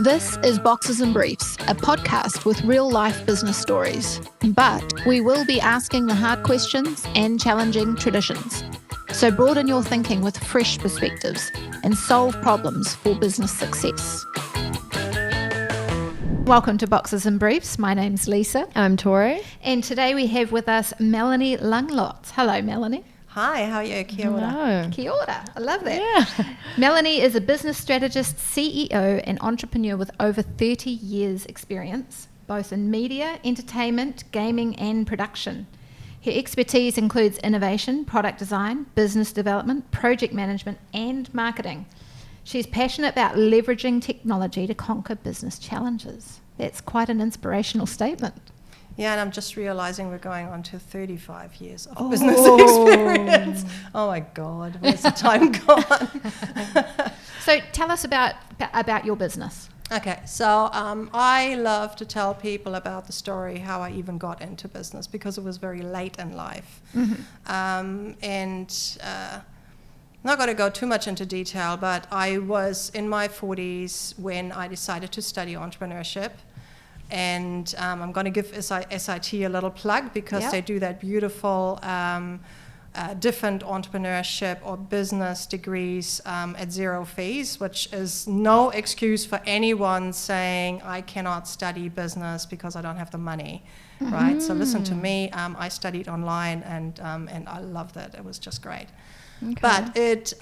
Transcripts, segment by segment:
This is Boxes and Briefs, a podcast with real-life business stories. But we will be asking the hard questions and challenging traditions. So broaden your thinking with fresh perspectives and solve problems for business success. Welcome to Boxes and Briefs. My name's Lisa. I'm Tori. And today we have with us Melanie Langlotz. Hello, Melanie. Hi, how are you? Kia ora. Hello. Kia ora. I love that. Yeah. Melanie is a business strategist, CEO, and entrepreneur with over 30 years' experience, both in media, entertainment, gaming, and production. Her expertise includes innovation, product design, business development, project management, and marketing. She's passionate about leveraging technology to conquer business challenges. That's quite an inspirational statement. Yeah, and I'm just realizing we're going on to 35 years of business experience. Oh my God, where's the time gone? So tell us about your business. Okay, so I love to tell people about the story how I even got into business because it was very late in life. I'm not going to go too much into detail, but I was in my 40s when I decided to study entrepreneurship. And I'm going to give SIT a little plug because they do that beautiful different entrepreneurship or business degrees at zero fees, which is no excuse for anyone saying I cannot study business because I don't have the money, right? So listen to me. I studied online and I loved it. It was just great. Okay. But it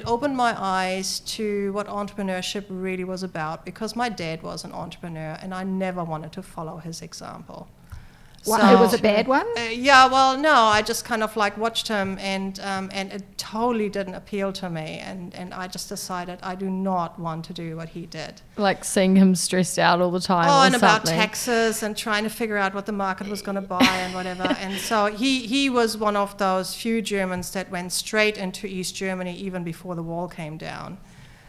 opened my eyes to what entrepreneurship really was about because my dad was an entrepreneur and I never wanted to follow his example. Well, So, it was a bad one? No, I just kind of like watched him and it totally didn't appeal to me and I just decided I do not want to do what he did. Like seeing him stressed out all the time. Oh, or and about something. taxes and trying to figure out what the market was going to buy and whatever. And so he was one of those few Germans that went straight into East Germany even before the wall came down.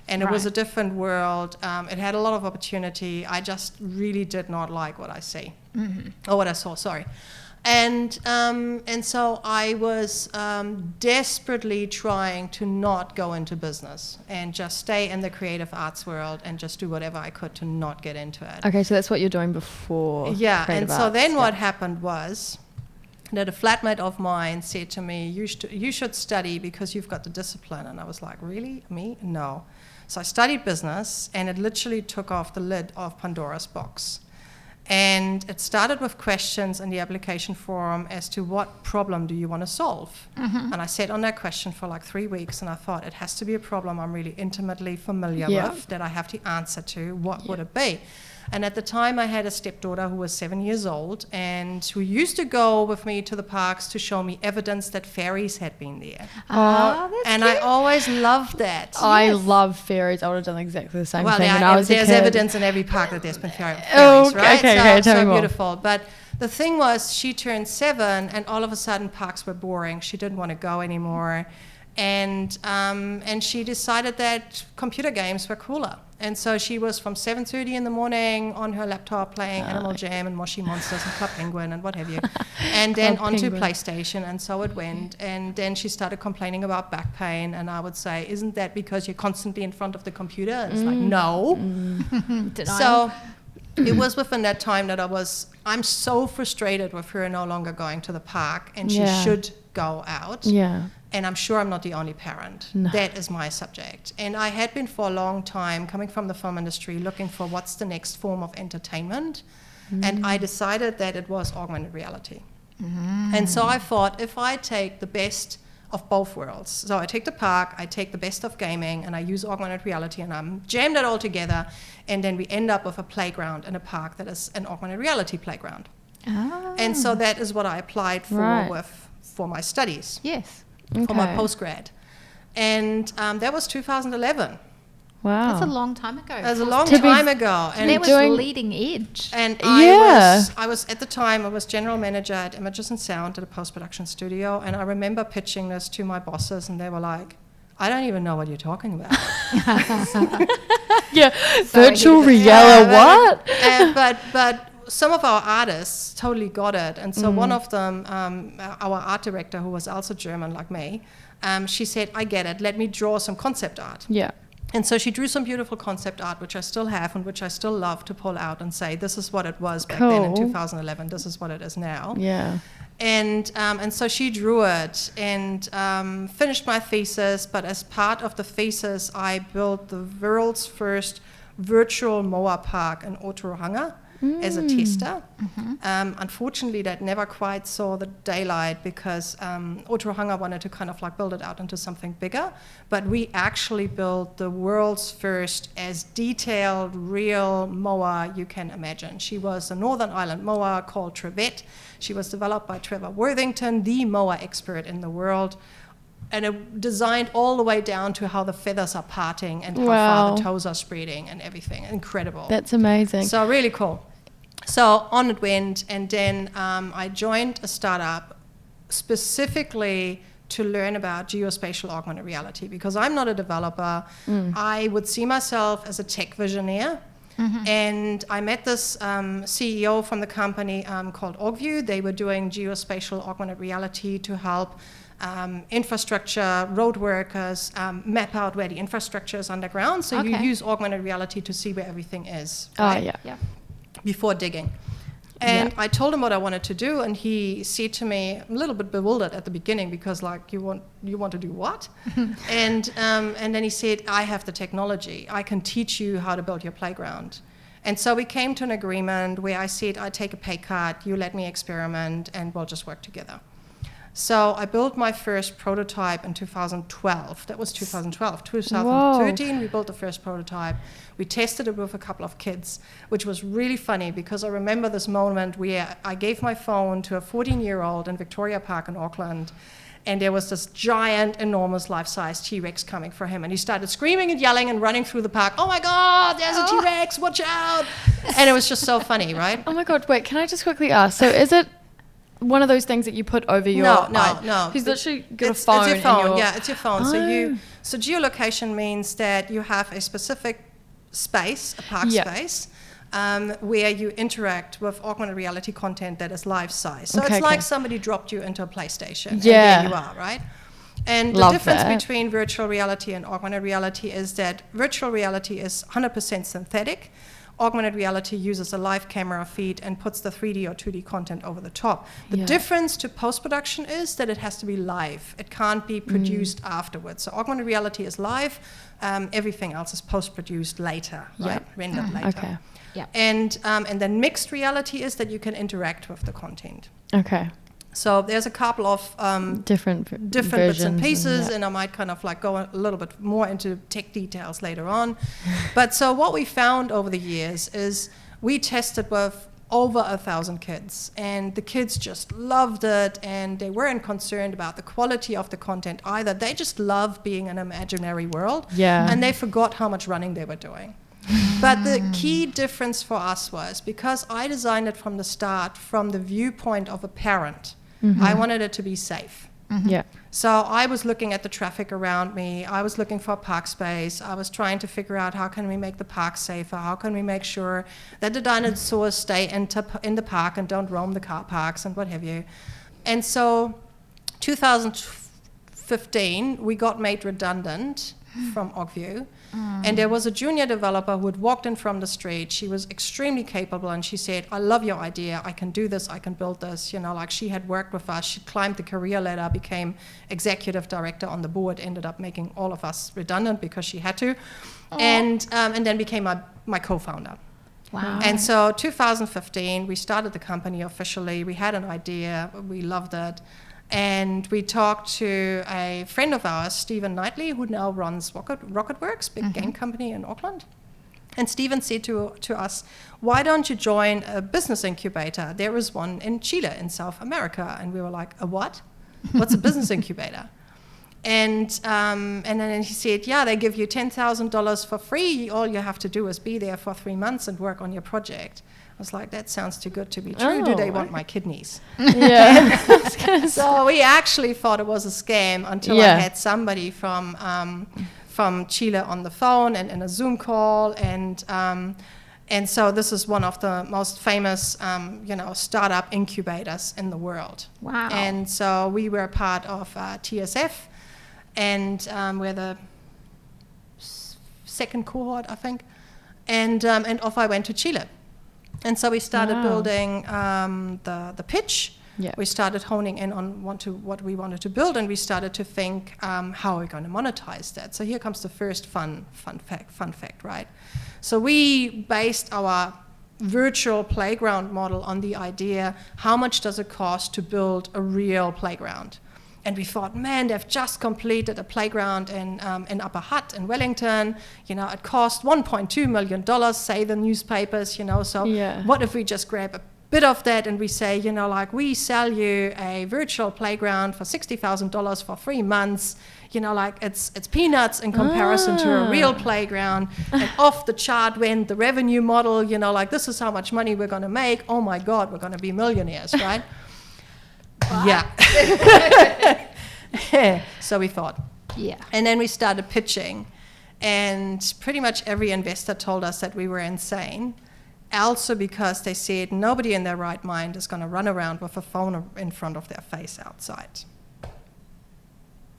And it was a different world. It had a lot of opportunity. I just really did not like what I see. Or what I saw, sorry. And so I was desperately trying to not go into business and just stay in the creative arts world and just do whatever I could to not get into it. Okay, so that's what you're doing before. Yeah, creative and so arts. then what happened was that a flatmate of mine said to me, you should study because you've got the discipline. And I was like, really? Me? No. So I studied business, and it literally took off the lid of Pandora's box. And it started with questions in the application form as to what problem do you want to solve? And I sat on that question for like 3 weeks, and I thought it has to be a problem I'm really intimately familiar with, that I have the answer to. What would it be? And at the time, I had a stepdaughter who was 7 years old and who used to go with me to the parks to show me evidence that fairies had been there. Oh, that's And cute. I always loved that. I love fairies. I would have done exactly the same Well, thing when I was a kid. there's evidence in every park that there's been fairies, Oh, right? okay, tell me so more. beautiful. But the thing was, she turned 7, and all of a sudden, parks were boring. She didn't want to go anymore. And she decided that computer games were cooler. And so she was from 7:30 in the morning on her laptop playing Animal Jam and Moshi Monsters and Club Penguin and what have you. And then Club onto Penguin. PlayStation, and so it went. And then she started complaining about back pain. And I would say, isn't that because you're constantly in front of the computer? And it's like, no. So it was within that time that I'm so frustrated with her no longer going to the park, and she should go out. Yeah. And I'm sure I'm not the only parent. No. That is my subject. And I had been for a long time coming from the film industry looking for what's the next form of entertainment. And I decided that it was augmented reality. And so I thought, if I take the best of both worlds, so I take the park, I take the best of gaming, and I use augmented reality, and I'm jammed it all together, and then we end up with a playground in a park that is an augmented reality playground. And so that is what I applied for my studies. Yes. For my postgrad. And that was 2011. Wow. That's a long time ago. That was a long time ago. And that was leading edge. And I was at the time, I was general manager at Images and Sound at a post-production studio. And I remember pitching this to my bosses, and they were like, I don't even know what you're talking about. Virtual reality, what? But some of our artists totally got it. And so one of them, our art director, who was also German like me, she said, I get it. Let me draw some concept art. Yeah. And so she drew some beautiful concept art, which I still have and which I still love to pull out and say, this is what it was back then in 2011. This is what it is now. Yeah. And so she drew it and finished my thesis. But as part of the thesis, I built the world's first virtual mower park in Otorohanga as a tester. Unfortunately, that never quite saw the daylight because Otorohanga wanted to kind of like build it out into something bigger. But we actually built the world's first as detailed, real mower you can imagine. She was a Northern Ireland mower called Trevette. She was developed by Trevor Worthington, the mower expert in the world. And it designed all the way down to how the feathers are parting and how far the toes are spreading and everything. Incredible. That's amazing. So really cool. So on it went, and then I joined a startup specifically to learn about geospatial augmented reality because I'm not a developer. I would see myself as a tech visionaire. And I met this CEO from the company called Augview. They were doing geospatial augmented reality to help infrastructure, road workers map out where the infrastructure is underground. So you use augmented reality to see where everything is, right? Before digging. And I told him what I wanted to do, and he said to me, I'm a little bit bewildered at the beginning because like you want to do what? and then he said, I have the technology. I can teach you how to build your playground. And so we came to an agreement where I said, I take a pay cut, you let me experiment, and we'll just work together. So I built my first prototype in 2012. That was 2012. 2013, we built the first prototype. We tested it with a couple of kids, which was really funny because I remember this moment where I gave my phone to a 14-year-old in Victoria Park in Auckland, and there was this giant, enormous life-size T-Rex coming for him. And he started screaming and yelling and running through the park. Oh my God, there's a T-Rex, watch out. And it was just so funny, right? Oh my God, wait, can I just quickly ask? So is it one of those things that you put over your No. He's literally got a phone. It's your phone. It's your phone. So geolocation means that you have a specific space, a park space, where you interact with augmented reality content that is life size. So it's like somebody dropped you into a PlayStation. And there you are, right? And the difference between virtual reality and augmented reality is that virtual reality is 100% synthetic. Augmented reality uses a live camera feed and puts the 3D or 2D content over the top. The difference to post-production is that it has to be live. It can't be produced afterwards. So augmented reality is live. Everything else is post-produced later, right? Rendered later. And then mixed reality is that you can interact with the content. So there's a couple of different bits and pieces, and I might kind of like go a little bit more into tech details later on. But so what we found over the years is we tested with over 1,000 kids, and the kids just loved it, and they weren't concerned about the quality of the content either. They just loved being in an imaginary world, and they forgot how much running they were doing. But the key difference for us was because I designed it from the start from the viewpoint of a parent. I wanted it to be safe. So I was looking at the traffic around me. I was looking for park space. I was trying to figure out how can we make the park safer? How can we make sure that the dinosaurs stay in the park and don't roam the car parks and what have you? And so 2015, we got made redundant from Augview. And there was a junior developer who had walked in from the street. She was extremely capable, and she said, I love your idea. I can do this. I can build this. You know, like she had worked with us. She climbed the career ladder, became executive director on the board, ended up making all of us redundant because she had to, and then became my co-founder. Wow. And so 2015, we started the company officially. We had an idea. We loved it. And we talked to a friend of ours, Stephen Knightley, who now runs Rocketworks, big game company in Auckland. And Stephen said to us, why don't you join a business incubator? There is one in Chile, in South America. And we were like, a what? What's a business incubator? And then he said, they give you $10,000 for free. All you have to do is be there for 3 months and work on your project. I was like, that sounds too good to be true. Do they want my kidneys? So we actually thought it was a scam until I had somebody from Chile on the phone and in a Zoom call. And so this is one of the most famous, startup incubators in the world. Wow. And so we were part of TSF, and we're the second cohort, I think. And off I went to Chile. And so we started building the pitch. Yeah. We started honing in on what we wanted to build, and we started to think, how are we going to monetize that? So here comes the first fun fact, right? So we based our virtual playground model on the idea, how much does it cost to build a real playground? And we thought, man, they've just completed a playground in Upper Hutt in Wellington. It cost $1.2 million, say the newspapers, so what if we just grab a bit of that and we say, we sell you a virtual playground for $60,000 for 3 months, it's peanuts in comparison to a real playground. And off the chart went the revenue model, this is how much money we're going to make. Oh my God, we're going to be millionaires, right? Yeah. So we thought. Yeah. And then we started pitching, and pretty much every investor told us that we were insane. Also because they said nobody in their right mind is going to run around with a phone in front of their face outside.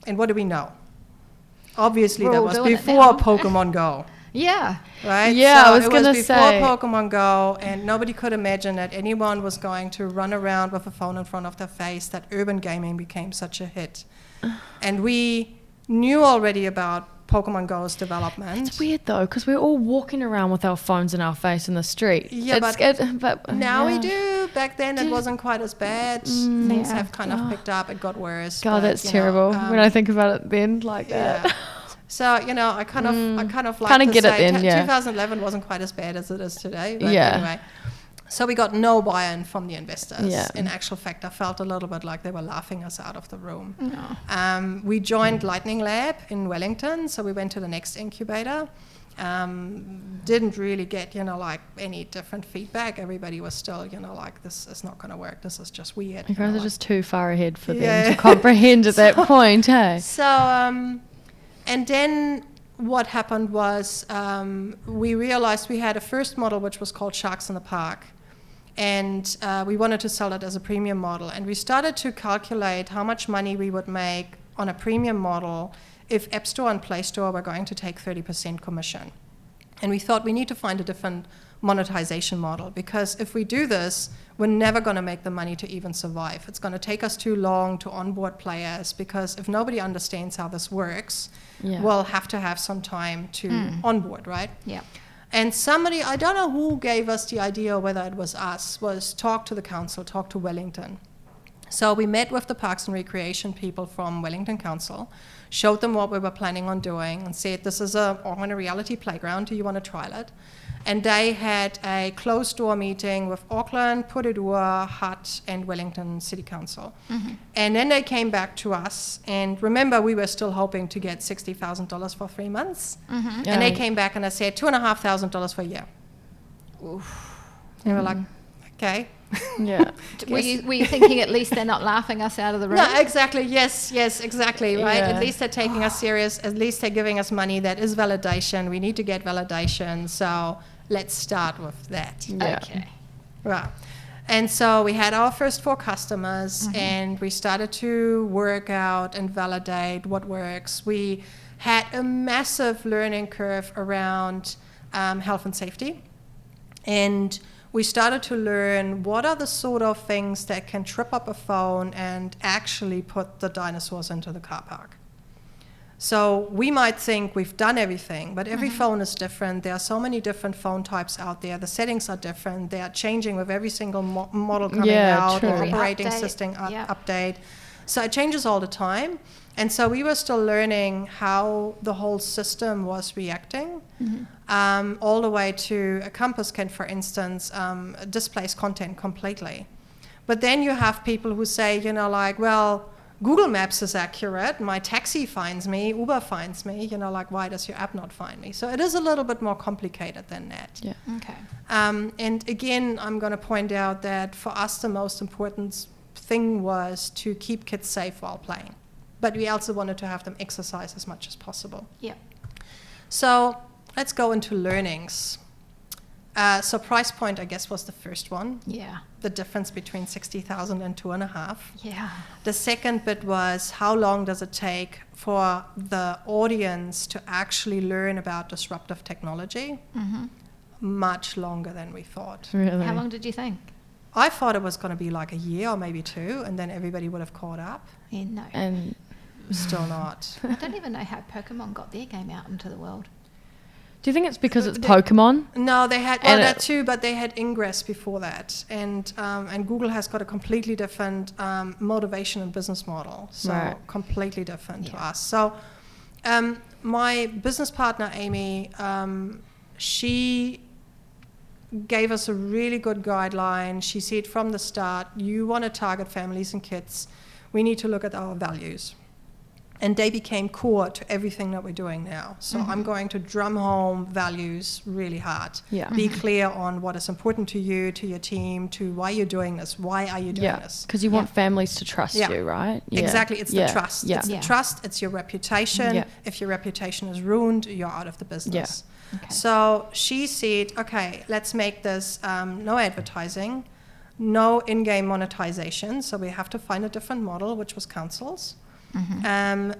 And what do we know? Obviously, that was before Pokemon Go. Yeah. Right? Yeah, so I was going to say. it was before Pokemon Go, and nobody could imagine that anyone was going to run around with a phone in front of their face, that urban gaming became such a hit. And we knew already about Pokemon Go's development. It's weird though, because we're all walking around with our phones in our face in the street. Yeah, but now we do. Back then it wasn't quite as bad. Things have kind of picked up. It got worse. God, that's terrible when I think about it then like that. So, I kind of like to get say it in, 2011 wasn't quite as bad as it is today. But anyway. So we got no buy-in from the investors. Yeah. In actual fact, I felt a little bit like they were laughing us out of the room. No. We joined Lightning Lab in Wellington, so we went to the next incubator. Didn't really get, any different feedback. Everybody was still, this is not going to work. This is just weird. You guys are just too far ahead for them to comprehend at that point, hey? So, and then what happened was we realized we had a first model which was called Sharks in the Park. And we wanted to sell it as a premium model. And we started to calculate how much money we would make on a premium model if App Store and Play Store were going to take 30% commission. And we thought we need to find a different monetization model, because if we do this, we're never going to make the money to even survive. It's going to take us too long to onboard players, because if nobody understands how this works, we'll have to have some time to onboard, right? Yeah. And somebody, I don't know who gave us the idea, or whether it was us, was talk to the council, talk to Wellington. So we met with the Parks and Recreation people from Wellington Council, showed them what we were planning on doing, and said, this is an augmented reality playground, do you want to trial it? And they had a closed-door meeting with Auckland, Porirua, Hutt, and Wellington City Council. Mm-hmm. And then they came back to us, and remember, we were still hoping to get $60,000 for 3 months. Mm-hmm. And they came back and I said, $2,500 for a year. Oof. They were like, okay. Yeah. Were you thinking at least they're not laughing us out of the room? No, exactly. Yes, exactly. Right. Yeah. At least they're taking us serious. At least they're giving us money. That is validation. We need to get validation. So let's start with that. Yeah. Okay. Right. And so we had our first 4 customers, and we started to work out and validate what works. We had a massive learning curve around health and safety. And we started to learn what are the sort of things that can trip up a phone and actually put the dinosaurs into the car park. So we might think we've done everything, but every phone is different. There are so many different phone types out there. The settings are different. They are changing with every single model coming out, true. or operating system update. So it changes all the time. And so we were still learning how the whole system was reacting, all the way to a compass can, for instance, displace content completely. But then you have people who say, well, Google Maps is accurate, my taxi finds me, Uber finds me, why does your app not find me? So it is a little bit more complicated than that. Yeah. Okay. And again, I'm going to point out that for us the most important thing was to keep kids safe while playing. But we also wanted to have them exercise as much as possible. Yeah. So let's go into learnings. So price point, I guess, was the first one. Yeah. The difference between 60,000 and 2.5. Yeah. The second bit was, how long does it take for the audience to actually learn about disruptive technology? Mm-hmm. Much longer than we thought. Really? How long did you think? I thought it was going to be like a year or maybe 2, and then everybody would have caught up. Yeah, no. And Still not. I don't even know how Pokemon got their game out into the world. do you think it's because it's Pokemon? No, they had And that too, but they had Ingress before that, and Google has got a completely different motivation and business model, so Right. completely different to Yeah. us. So my business partner Amy, she gave us a really good guideline. She said from the start, you want to target families and kids, we need to look at our values. And they became core to everything that we're doing now. So I'm going to drum home values really hard. Yeah. Be clear on what is important to you, to your team, to why you're doing this, why are you doing Yeah, this. because you want families to trust Yeah. you, right? Yeah. Exactly, it's Yeah. the trust. Yeah. It's the Yeah. trust, it's your reputation. Yeah. If your reputation is ruined, you're out of the business. Okay. So she said, okay, let's make this no advertising, no in-game monetization. So we have to find a different model, which was councils.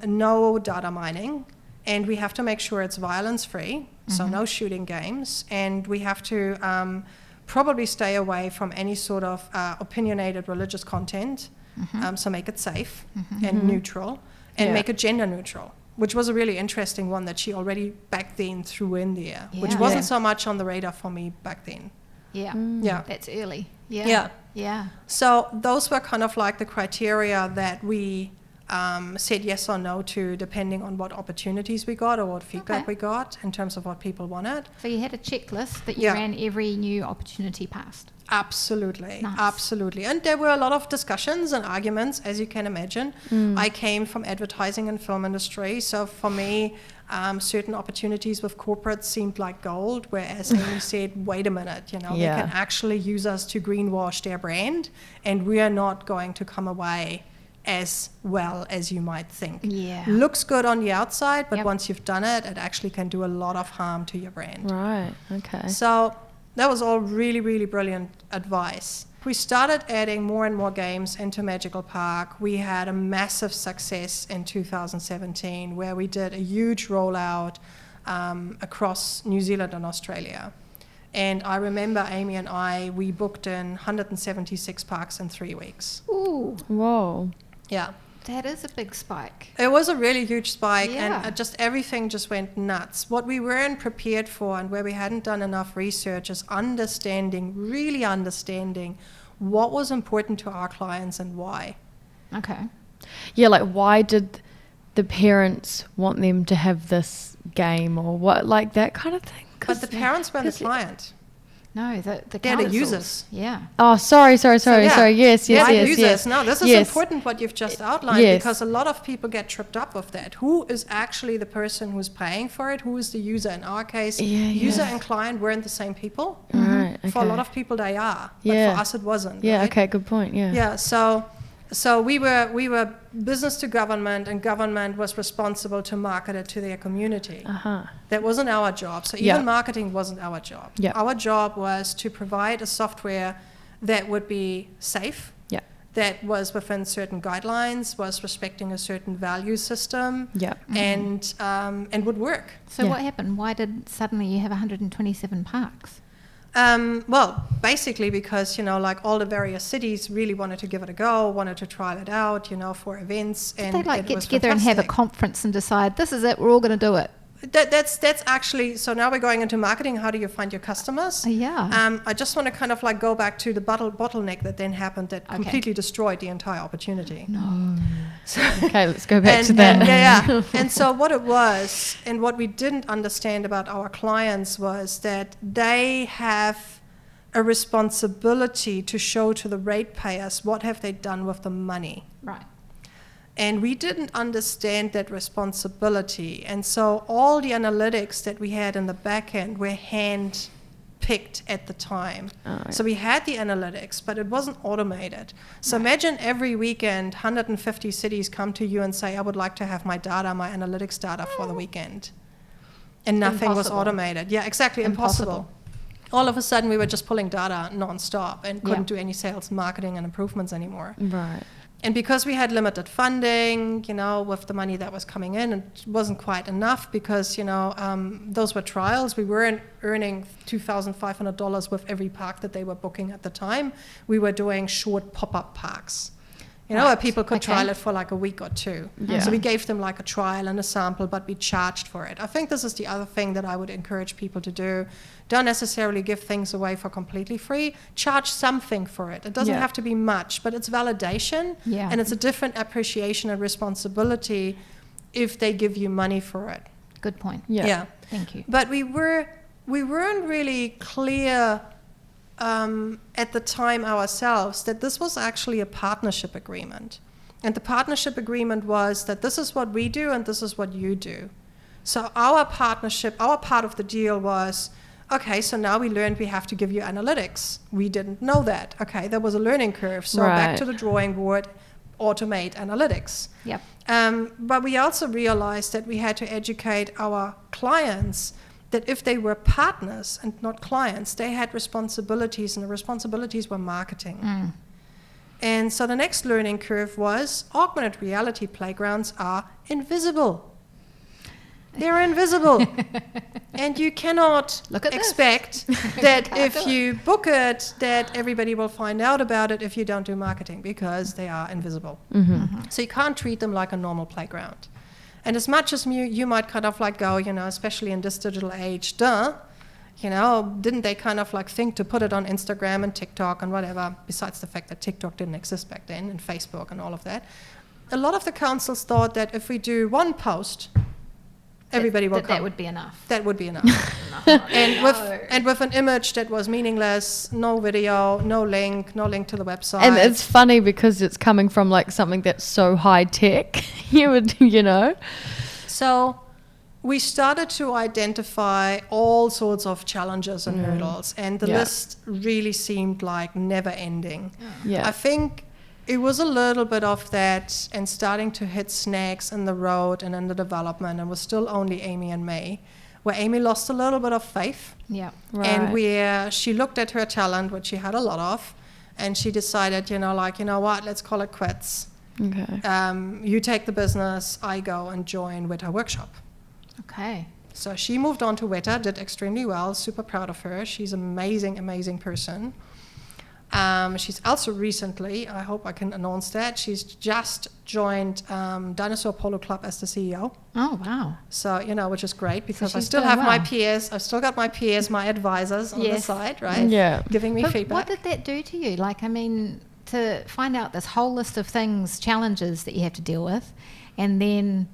No data mining, and we have to make sure it's violence-free, so no shooting games, and we have to probably stay away from any sort of opinionated religious content, so make it safe and neutral, and Yeah. make it gender neutral, which was a really interesting one that she already back then threw in there, which Yeah. wasn't Yeah. so much on the radar for me back then. Yeah. Yeah. That's early. Yeah. Yeah. Yeah. So those were kind of like the criteria that we said yes or no to, depending on what opportunities we got or what feedback Okay. we got in terms of what people wanted. So you had a checklist that you Yeah. ran every new opportunity past. Absolutely, Nice. absolutely. And there were a lot of discussions and arguments, as you can imagine. I came from advertising and film industry, so for me, certain opportunities with corporates seemed like gold, whereas Amy said, wait a minute, Yeah. they can actually use us to greenwash their brand, and we are not going to come away as well as you might think. Yeah. Looks good on the outside, but Yep. once you've done it, it actually can do a lot of harm to your brand. Right. Okay. So that was all really, really brilliant advice. We started adding more and more games into Magical Park. We had a massive success in 2017 where we did a huge rollout across New Zealand and Australia. And I remember Amy and we booked in 176 parks in 3 weeks. Ooh, Whoa. Yeah. that is a big spike. It was a really huge spike, Yeah. and just everything just went nuts. What we weren't prepared for and where we hadn't done enough research is really understanding what was important to our clients and why. Okay. Yeah, like why did the parents want them to have this game or what, like that kind of thing? But the parents weren't the client. No, the They're the councils. users. Yeah. Oh, sorry. Yeah. Yes. Why users? No, this is Yes. important what you've just outlined, Yes. because a lot of people get tripped up with that. Who is actually the person who's paying for it? Who is the user? In our case, user and client weren't the same people. Right. Okay. For a lot of people, they are. Yeah. But for us, it wasn't. Yeah. right? Okay. Good point. Yeah. Yeah, so we were business to government, and government was responsible to market it to their community. Uh-huh. That wasn't our job. So even Yeah. marketing wasn't our job. Yeah. Our job was to provide a software that would be safe, Yeah. that was within certain guidelines, was respecting a certain value system, Yeah. and would work. So Yeah. what happened? Why did suddenly you have 127 parks? Well, basically because, like all the various cities really wanted to give it a go, wanted to trial it out, for events. Did and they like it get was together and have a fantastic. conference and decide this is it? We're all going to do it. That's actually, so now we're going into marketing. How do you find your customers? Yeah. I just want to kind of like go back to the bottleneck that then happened that Okay. completely destroyed the entire opportunity. No. Okay. Let's go back to that. And and so what it was, and what we didn't understand about our clients was that they have a responsibility to show to the ratepayers what have they done with the money. Right. And we didn't understand that responsibility. And so all the analytics that we had in the back end were hand-picked at the time. Right. So we had the analytics, but it wasn't automated. So imagine every weekend, 150 cities come to you and say, I would like to have my data, my analytics data for the weekend. And nothing was Impossible. automated. Yeah, exactly, impossible. all of a sudden we were just pulling data non-stop and couldn't do any sales, marketing, and improvements anymore. Right. And because we had limited funding, with the money that was coming in, it wasn't quite enough because, those were trials. We weren't earning $2,500 with every park that they were booking at the time. We were doing short pop-up parks. Where people could trial it for like a week or two. Yeah. So we gave them like a trial and a sample, but we charged for it. I think this is the other thing that I would encourage people to do. Don't necessarily give things away for completely free. Charge something for it. It doesn't have to be much, but it's validation. Yeah. And it's a different appreciation and responsibility if they give you money for it. Good point. Yeah. Thank you. But we weren't really clear at the time ourselves that this was actually a partnership agreement. And the partnership agreement was that this is what we do and this is what you do. So our partnership, our part of the deal was, okay, so now we learned we have to give you analytics. We didn't know that. Okay, there was a learning curve. So back to the drawing board, automate analytics. Yep. But we also realized that we had to educate our clients that if they were partners and not clients, they had responsibilities, and the responsibilities were marketing. And so the next learning curve was augmented reality playgrounds are invisible. They're invisible. And you cannot expect that if you book it, that everybody will find out about it if you don't do marketing, because they are invisible. So you can't treat them like a normal playground. And as much as you might kind of like go, especially in this digital age, didn't they kind of like think to put it on Instagram and TikTok and whatever, besides the fact that TikTok didn't exist back then, and Facebook and all of that. A lot of the councils thought that if we do one post, everybody will come. That would be enough. That would be enough. And with an image that was meaningless, no video, no link to the website. And it's funny because it's coming from like something that's so high tech. So we started to identify all sorts of challenges and hurdles, and the list really seemed like never ending. I think it was a little bit of that and starting to hit snags in the road and in the development, and was still only Amy and May, where Amy lost a little bit of faith. Yeah. And where she looked at her talent, which she had a lot of, and she decided, what, let's call it quits. Okay. You take the business, I go and join Weta Workshop. Okay. So she moved on to Weta, did extremely well, super proud of her. She's an amazing, amazing person. She's also recently, I hope I can announce that, she's just joined Dinosaur Polo Club as the CEO. Oh, wow. So, which is great, because I she's still doing have my well. peers, I've still got my peers, my advisors on the side, right? Yeah. Giving me But feedback. what did that do to you? To find out this whole list of things, challenges that you have to deal with, and then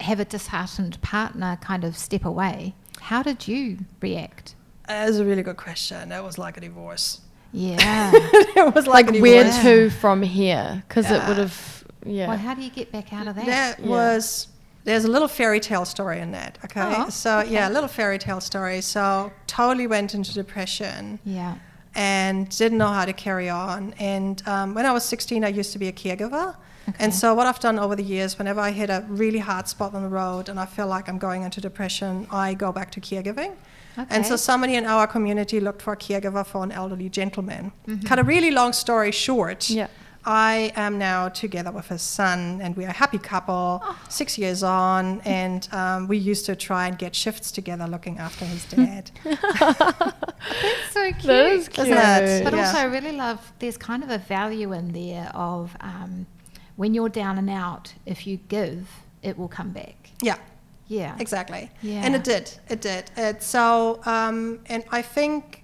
have a disheartened partner kind of step away. How did you react? That's a really good question. That was like a divorce. Yeah. It was like a where divorce. to from here? Because it would have, Well, how do you get back out of that? There's a little fairy tale story in that, okay? A little fairy tale story. So totally went into depression. Yeah. And didn't know how to carry on. And when I was 16, I used to be a caregiver. Okay. And so what I've done over the years, whenever I hit a really hard spot on the road and I feel like I'm going into depression, I go back to caregiving. Okay. And so somebody in our community looked for a caregiver for an elderly gentleman. Cut a really long story short, I am now together with his son, and we are a happy couple, 6 years on, and we used to try and get shifts together looking after his dad. That's so cute. That is cute. Isn't it? But also I really love, there's kind of a value in there of when you're down and out, if you give, it will come back. Yeah. Yeah. Exactly. Yeah. And it did. And I think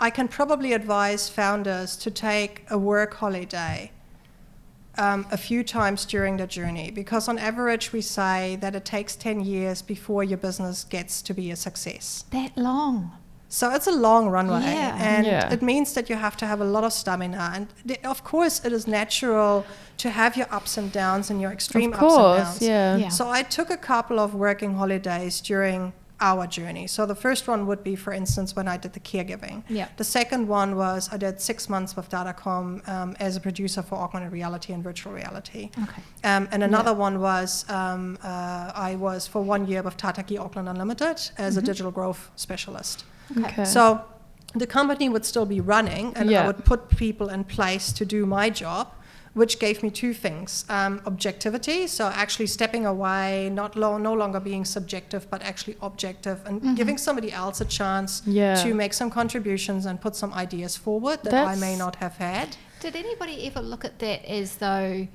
I can probably advise founders to take a work holiday a few times during the journey, because on average we say that it takes 10 years before your business gets to be a success. That long. So it's a long runway, and it means that you have to have a lot of stamina. And of course, it is natural to have your ups and downs and your extreme ups and downs. Yeah. So I took a couple of working holidays during our journey. So the first one would be, for instance, when I did the caregiving. Yeah. The second one was I did 6 months with Datacom as a producer for augmented reality and virtual reality. Okay. And another one was I was for 1 year with Tata Geo Auckland Unlimited as a digital growth specialist. Okay. So the company would still be running, and I would put people in place to do my job, which gave me two things. Objectivity, so actually stepping away, no longer being subjective, but actually objective, and giving somebody else a chance to make some contributions and put some ideas forward that I may not have had. Did anybody ever look at that as though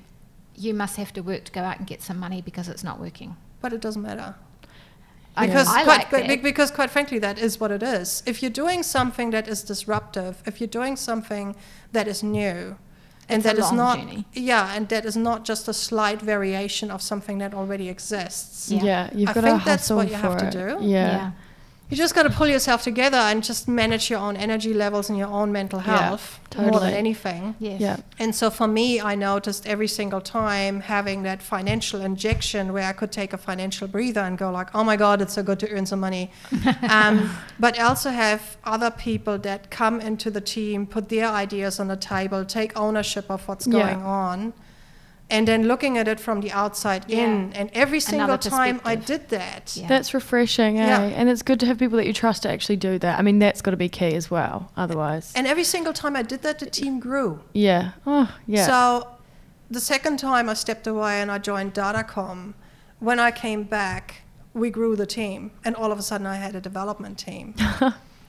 you must have to work to go out and get some money because it's not working? But it doesn't matter. Because quite frankly, that is what it is. If you're doing something that is disruptive, if you're doing something that is new, and that is not journey. And that is not just a slight variation of something that already exists. You've got to hustle that's what you have to do. You just got to pull yourself together and just manage your own energy levels and your own mental health more than anything. And so for me, I noticed every single time having that financial injection where I could take a financial breather and go like, oh my God, it's so good to earn some money. But also have other people that come into the team, put their ideas on the table, take ownership of what's going on. And then looking at it from the outside in, and every single time I did that. That's refreshing, and it's good to have people that you trust to actually do that. I mean, that's got to be key as well, otherwise. And every single time I did that, the team grew. So the second time I stepped away and I joined Datacom, when I came back, we grew the team, and all of a sudden I had a development team.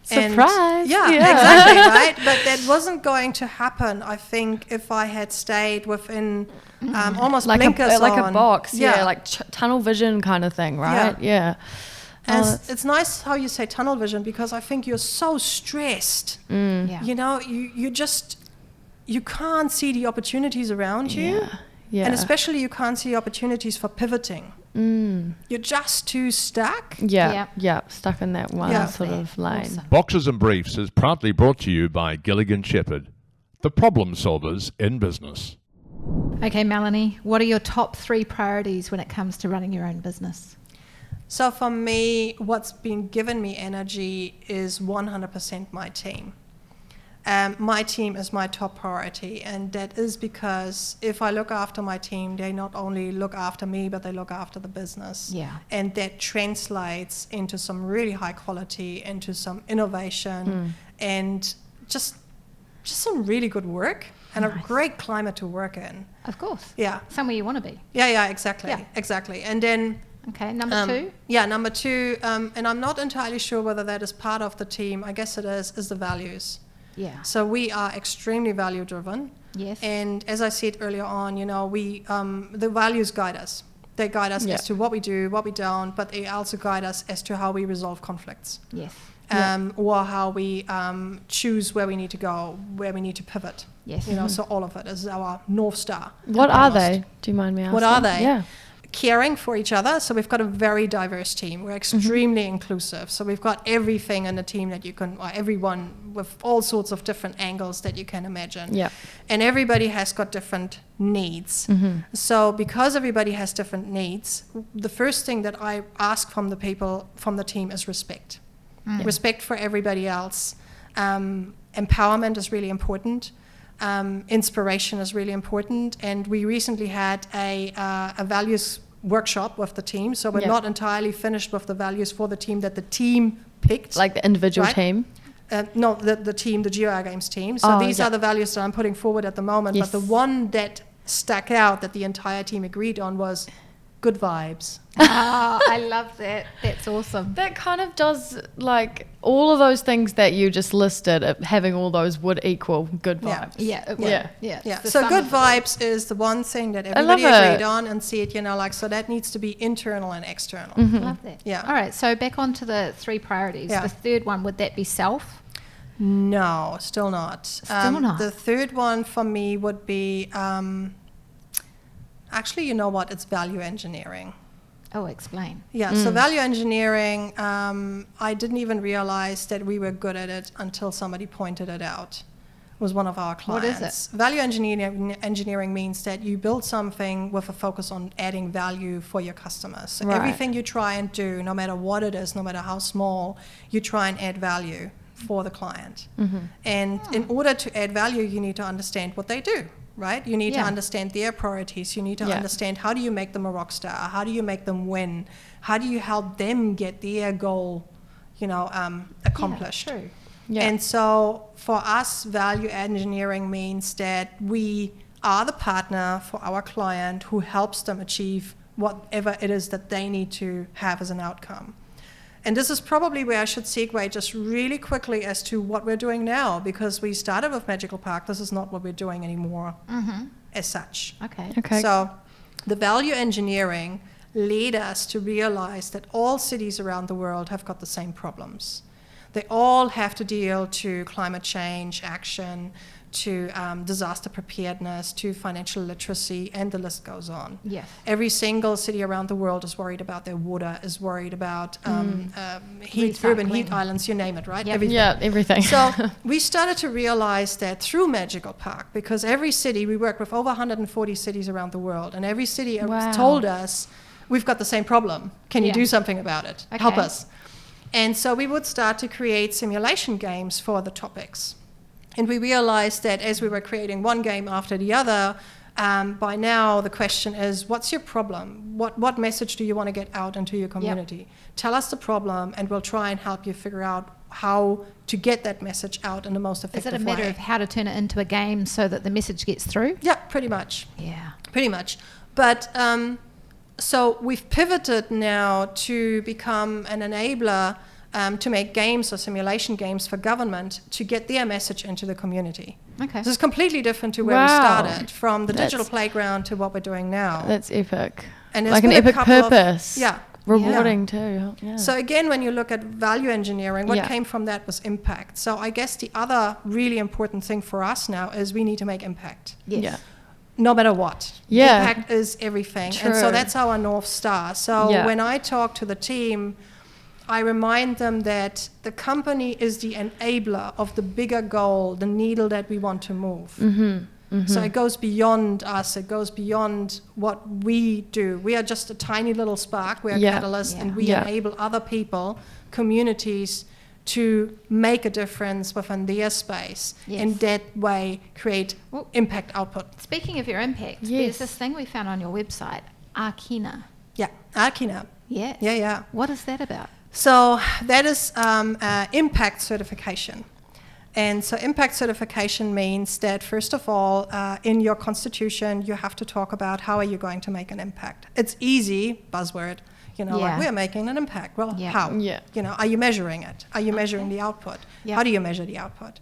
Surprise! Exactly, right? But that wasn't going to happen, I think, if I had stayed within almost like blinkers a on. box, like tunnel vision kind of thing, right? It's nice how you say tunnel vision, because I think you're so stressed. You know, you can't see the opportunities around you. And especially you can't see opportunities for pivoting. You're just too stuck. Stuck in that one sort of lane. Awesome. Boxes and Briefs is proudly brought to you by Gilligan Sheppard, the problem solvers in business. Okay, Melanie, what are your top 3 priorities when it comes to running your own business? So for me, what's been given me energy is 100% my team. My team is my top priority, and that is because if I look after my team, they not only look after me, but they look after the business. And that translates into some really high quality, into some innovation, and just some really good work, and a great climate to work in. Of course. Somewhere you want to be. Exactly. And then okay, number 2? Number 2, and I'm not entirely sure whether that is part of the team, I guess it is the values. So we are extremely value driven. And as I said earlier on, you know, we the values guide us. They guide us as to what we do, what we don't, but they also guide us as to how we resolve conflicts. Or how we choose where we need to go, where we need to pivot. You know, so all of it is our North Star. What are they? Do you mind me asking? What are they? Caring for each other. So we've got a very diverse team. We're extremely inclusive. So we've got everything in the team that you can, or everyone with all sorts of different angles that you can imagine. And everybody has got different needs. So because everybody has different needs, the first thing that I ask from the people, from the team, is respect. Respect for everybody else. Empowerment is really important. Inspiration is really important, and we recently had a values workshop with the team, so we're not entirely finished with the values for the team that the team picked. Like the individual team? No, the team, the Geo AR Games team. So these are the values that I'm putting forward at the moment, but the one that stuck out that the entire team agreed on was good vibes. I love that. That's awesome. That kind of does, like, all of those things that you just listed, having all those would equal good vibes. So good vibes is the one thing that everybody agreed on, and said, you know, like, so that needs to be internal and external. Love that. All right, so back on to the 3 priorities. The third one, would that be self? No, still not. Still not. The third one for me would be... actually, you know what? It's value engineering. Oh, explain. So value engineering, I didn't even realize that we were good at it until somebody pointed it out. was one of our clients. What is it? Value engineering means that you build something with a focus on adding value for your customers. So Right. everything you try and do, no matter what it is, no matter how small, you try and add value for the client. And in order to add value, you need to understand what they do, right? You need to understand their priorities. You need to understand, how do you make them a rock star? How do you make them win? How do you help them get their goal, accomplished? Yeah, true. Yeah. And so for us, value engineering means that we are the partner for our client who helps them achieve whatever it is that they need to have as an outcome. And this is probably where I should segue just really quickly as to what we're doing now, because we started with Magical Park. This is not what we're doing anymore as such. Okay. So the value engineering led us to realize that all cities around the world have got the same problems. They all have to deal to climate change action, to disaster preparedness, to financial literacy, and the list goes on. Yes. Every single city around the world is worried about their water, is worried about heat, urban heat Recycling. islands, you name it, right? Yep. Everything. Yeah, everything. So we started to realize that through Magical Park, because every city, we work with over 140 cities around the world, and every city Wow. told us, we've got the same problem. Can you Yeah. do something about it? Okay. Help us. And so we would start to create simulation games for the topics. And we realized that as we were creating one game after the other, by now the question is, what's your problem? What message do you want to get out into your community? Tell us the problem, and we'll try and help you figure out how to get that message out in the most Is effective way. it a matter of how to turn it into a game so that the message gets through? Yeah, pretty much. Yeah. Pretty much. But so we've pivoted now to become an enabler to make games or simulation games for government to get their message into the community. Okay. This is completely different to where we Wow. started, from the digital That's- playground to what we're doing now. That's epic. And there's Like an been a epic couple of- purpose. Yeah. Rewarding too. Yeah. So again, when you look at value engineering, what Yeah. came from that was impact. So I guess the other really important thing for us now is we need to make impact. Yes. Yeah. No matter what. Yeah. Impact is everything. And so True. that's our North Star. So Yeah. when I talk to the team, I remind them that the company is the enabler of the bigger goal, the needle that we want to move. So it goes beyond us. It goes beyond what we do. We are just a tiny little spark. We're a Yeah. catalyst, Yeah. and we Yeah. enable other people, communities, to make a difference within their space. Yes. In that way, create impact output. Speaking of your impact, Yes. there's this thing we found on your website, Arkina. Yeah, Arkina. Yeah. Yeah. What is that about? So that is impact certification. And so impact certification means that, first of all, in your constitution, you have to talk about how are you going to make an impact. It's easy, buzzword, like Yeah. we're making an impact. Well, Yeah. how? Yeah. Are you measuring it? Are you measuring the output? Yeah. How do you measure the output?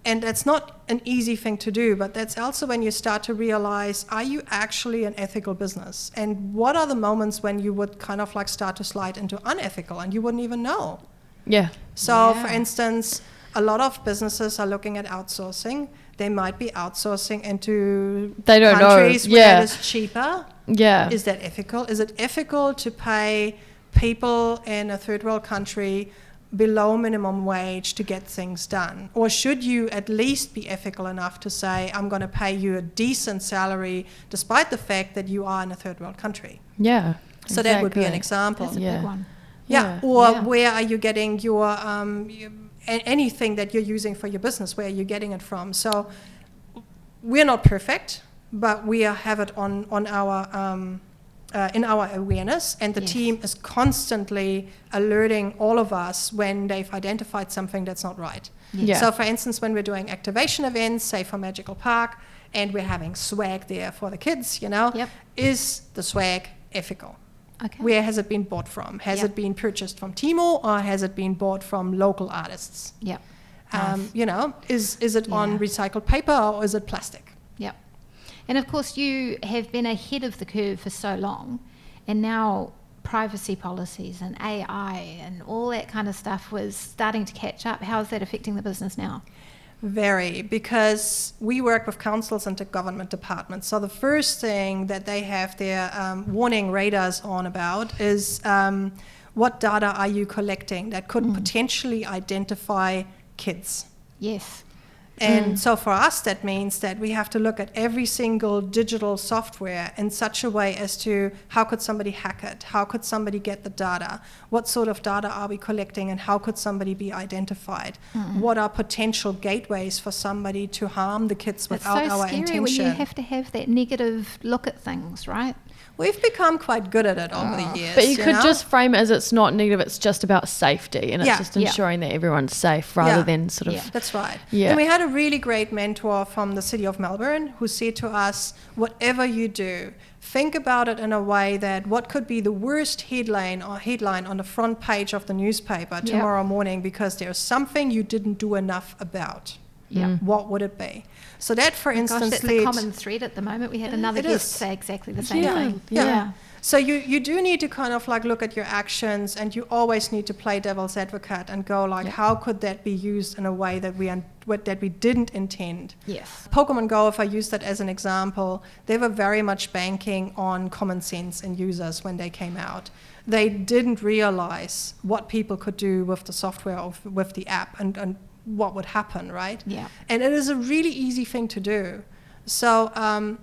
And it's not an easy thing to do, but that's also when you start to realize, are you actually an ethical business? And what are the moments when you would kind of like start to slide into unethical and you wouldn't even know? Yeah. So, Yeah. for instance, a lot of businesses are looking at outsourcing. They might be outsourcing into They don't know. countries where Yeah. it is cheaper. Yeah. Is that ethical? Is it ethical to pay people in a third world country below minimum wage to get things done? Or should you at least be ethical enough to say, I'm going to pay you a decent salary despite the fact that you are in a third world country? Yeah. So that would be an Exactly. example. That's a Yeah. big one. Yeah. Yeah. Or Yeah. where are you getting your anything that you're using for your business? Where are you getting it from? So we're not perfect, but we have it on our in our awareness, and the Yes. team is constantly alerting all of us when they've identified something that's not right. Yeah. So, for instance, when we're doing activation events, say for Magical Park, and we're having swag there for the kids, Yep. is the swag ethical? Okay. Where has it been bought from? Has Yep. it been purchased from Timo, or has it been bought from local artists? Yep. Is it on Yeah. recycled paper, or is it plastic? Yep. And of course, you have been ahead of the curve for so long, and now privacy policies and AI and all that kind of stuff was starting to catch up. How is that affecting the business now? Very, because we work with councils and the government departments. So the first thing that they have their warning radars on about is what data are you collecting that could potentially identify kids? Yes. And so for us, that means that we have to look at every single digital software in such a way as to how could somebody hack it? How could somebody get the data? What sort of data are we collecting, and how could somebody be identified? What are potential gateways for somebody to harm the kids without our intention? It's so scary when you have to have that negative look at things, right? We've become quite good at it over the years. But you could know? just frame it as it's not negative, it's just about safety, and it's just ensuring that everyone's safe rather than sort of... That's right. Yeah. And we had a really great mentor from the city of Melbourne who said to us, whatever you do, think about it in a way that what could be the worst headline on the front page of the newspaper tomorrow morning because there's something you didn't do enough about. Yeah. What would it be? So that, for instance, that's a common thread at the moment. We had another guest say exactly the same thing. Yeah. So you do need to kind of like look at your actions, and you always need to play devil's advocate and go like, how could that be used in a way that we didn't intend? Yes. Pokemon Go, if I use that as an example, they were very much banking on common sense in users when they came out. They didn't realize what people could do with the software or with the app and what would happen, right? Yeah. And it is a really easy thing to do. So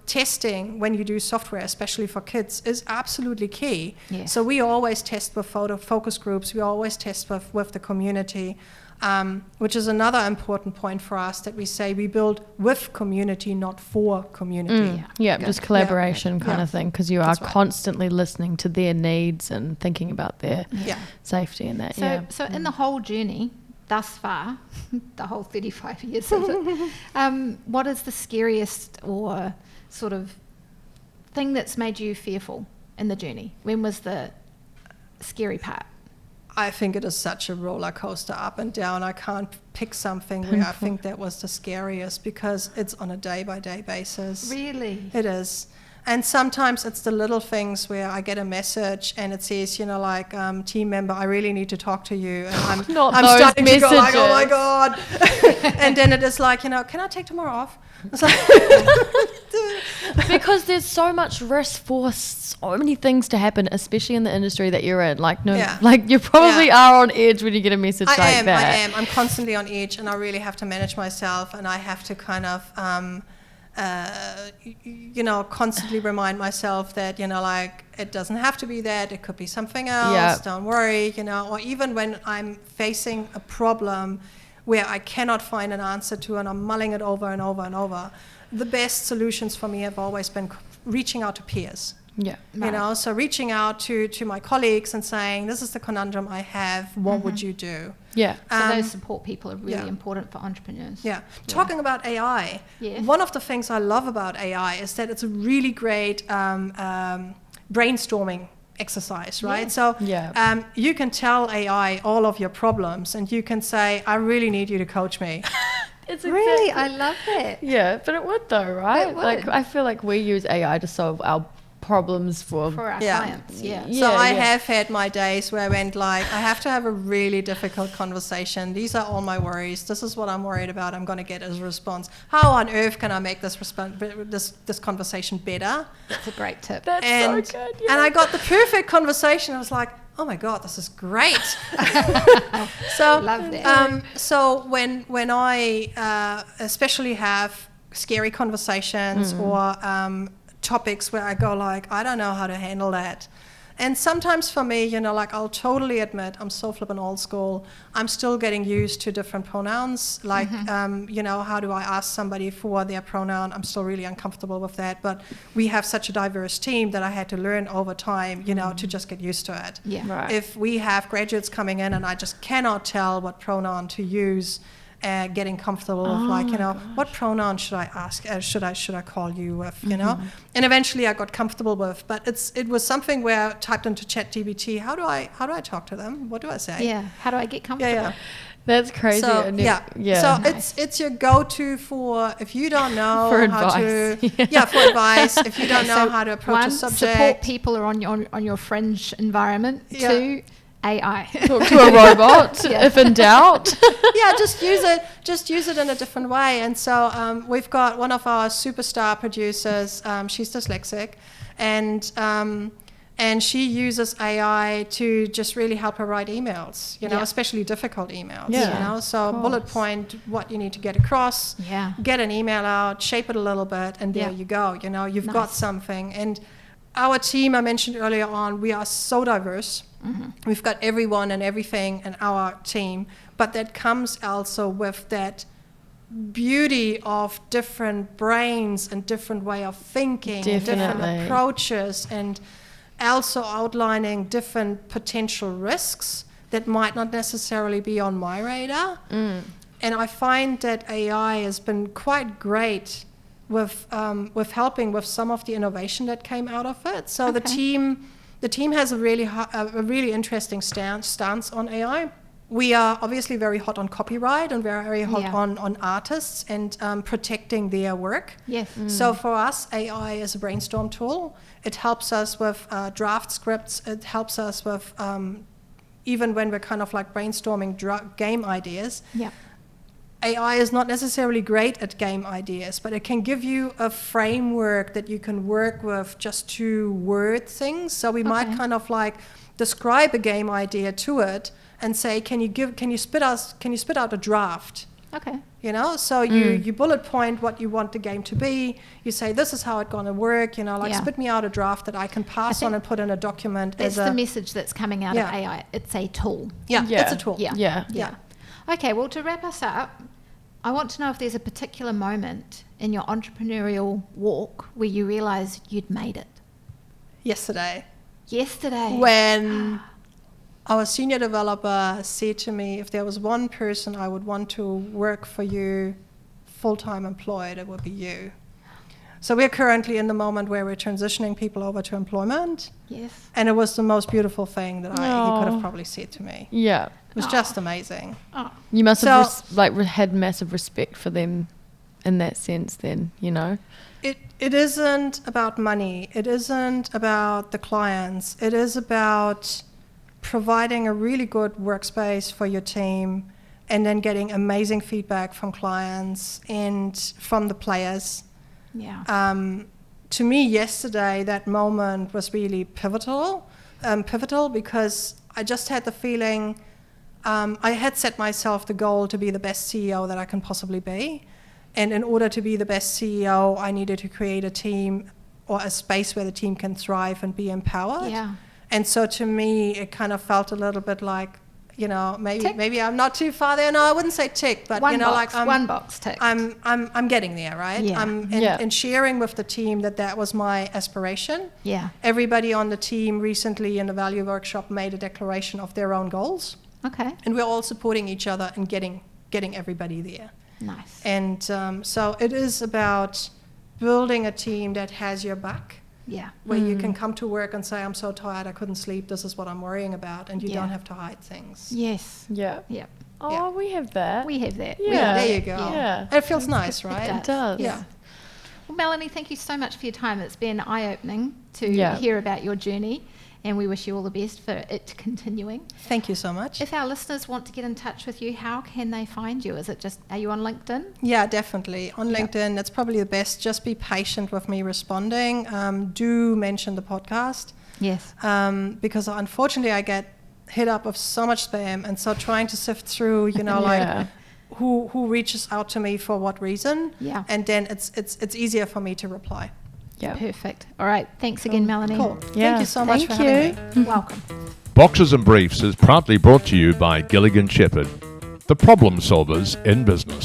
testing when you do software, especially for kids, is absolutely key. Yeah. So we always test with focus groups. We always test with the community, which is another important point for us, that we say we build with community, not for community. Just collaboration kind of thing, because you are That's right. constantly listening to their needs and thinking about their safety and that. So in the whole journey thus far, the whole 35 years of it, what is the scariest or sort of thing that's made you fearful in the journey? When was the scary part? I think it is such a roller coaster up and down. I can't pick something where I think that was the scariest, because it's on a day-by-day basis. Really? It is. And sometimes it's the little things where I get a message and it says, team member, I really need to talk to you. And I'm starting to go like, oh my God. And then it is like, can I take tomorrow off? It's like because there's so much risk for so many things to happen, especially in the industry that you're in. Like you probably are on edge when you get a message like that. I am. I'm constantly on edge, and I really have to manage myself, and I have to kind of constantly remind myself that, it doesn't have to be that, it could be something else, don't worry, or even when I'm facing a problem where I cannot find an answer to, and I'm mulling it over and over and over, the best solutions for me have always been reaching out to peers. Yeah. So reaching out to my colleagues and saying, this is the conundrum I have, what would you do? Yeah. So those support people are really important for entrepreneurs. Yeah. Talking about AI, one of the things I love about AI is that it's a really great brainstorming exercise, right? So you can tell AI all of your problems, and you can say, I really need you to coach me. It's really, I love it. Yeah, but it would though, right? It would. Like, I feel like we use AI to solve our problems for our clients. So I have had my days where I went like, I have to have a really difficult conversation. These are all my worries. This is what I'm worried about. I'm going to get as a response. How on earth can I make this conversation better? That's a great tip. That's so good. Yeah. And I got the perfect conversation. I was like, oh my God, this is great. So love that. So when I especially have scary conversations or topics where I go like, I don't know how to handle that. And sometimes for me, I'll totally admit, I'm so flippin' old school. I'm still getting used to different pronouns. Like, how do I ask somebody for their pronoun? I'm still really uncomfortable with that. But we have such a diverse team that I had to learn over time, to just get used to it. Yeah. Right. If we have graduates coming in and I just cannot tell what pronoun to use, getting comfortable with what pronoun should I ask? Should I call you with? And eventually I got comfortable with. But it was something where I typed into ChatGPT. How do I talk to them? What do I say? Yeah. How do I get comfortable? Yeah. That's crazy. So So nice. It's your go-to for if you don't know for how advice. to for advice. If you don't know how to approach a subject. Support people are on your fringe environment. Yeah. 2, AI. Talk to a robot if in doubt. Just use it in a different way. And so we've got one of our superstar producers, she's dyslexic, and And she uses AI to just really help her write emails, especially difficult emails, So bullet point what you need to get across, get an email out, shape it a little bit, and there you go. You've got something. And our team, I mentioned earlier on, we are so diverse. Mm-hmm. We've got everyone and everything in our team, but that comes also with that beauty of different brains and different way of thinking, and different approaches, and also outlining different potential risks that might not necessarily be on my radar. And I find that AI has been quite great with helping with some of the innovation that came out of it. So the team has a really interesting stance on AI. We are obviously very hot on copyright and very hot on artists and protecting their work. Yes. So for us, AI is a brainstorm tool. It helps us with draft scripts. It helps us with even when we're kind of like brainstorming game ideas. Yeah. AI is not necessarily great at game ideas, but it can give you a framework that you can work with just to word things. So we might kind of like describe a game idea to it and say, can you spit out a draft? Okay. So you bullet point what you want the game to be. You say, this is how it's going to work, spit me out a draft that I can pass on and put in a document. That's the message that's coming out of AI. It's a tool. Yeah, it's a tool. Yeah. Okay, well, to wrap us up, I want to know if there's a particular moment in your entrepreneurial walk where you realized you'd made it. Yesterday. When our senior developer said to me, if there was one person I would want to work for you full-time employed, it would be you. So we're currently in the moment where we're transitioning people over to employment. Yes. And it was the most beautiful thing that he could have probably said to me. Yeah. It was just amazing. Oh. You must have had massive respect for them in that sense then, It isn't about money. It isn't about the clients. It is about providing a really good workspace for your team and then getting amazing feedback from clients and from the players. Yeah. To me, yesterday, that moment was really pivotal because I just had the feeling I had set myself the goal to be the best CEO that I can possibly be. And in order to be the best CEO, I needed to create a team or a space where the team can thrive and be empowered. Yeah. And so to me, it kind of felt a little bit like, maybe I'm not too far there. No, I wouldn't say tick, but one box tick. I'm getting there, right? Yeah. And sharing with the team that was my aspiration. Yeah. Everybody on the team recently in the value workshop made a declaration of their own goals. Okay. And we're all supporting each other and getting everybody there. Nice. And so it is about building a team that has your back. Yeah. Where you can come to work and say, I'm so tired, I couldn't sleep, this is what I'm worrying about, and you don't have to hide things. Yes. Yeah. Yeah. Oh, we have that. Yeah. There you go. Yeah. It feels nice, right? It does. Yeah. Well, Melanie, thank you so much for your time. It's been eye-opening to hear about your journey, and we wish you all the best for it continuing. Thank you so much. If our listeners want to get in touch with you, how can they find you? Are you on LinkedIn? Yeah, definitely. On LinkedIn, that's probably the best. Just be patient with me responding. Do mention the podcast. Yes. Because unfortunately I get hit up with so much spam, and so trying to sift through, who reaches out to me for what reason. Yeah. And then it's easier for me to reply. Yeah. Perfect. All right. Thanks again, Melanie. Cool. Yeah. Thank you so much for having me. Welcome. Boxes and Briefs is proudly brought to you by Gilligan Sheppard, the problem solvers in business.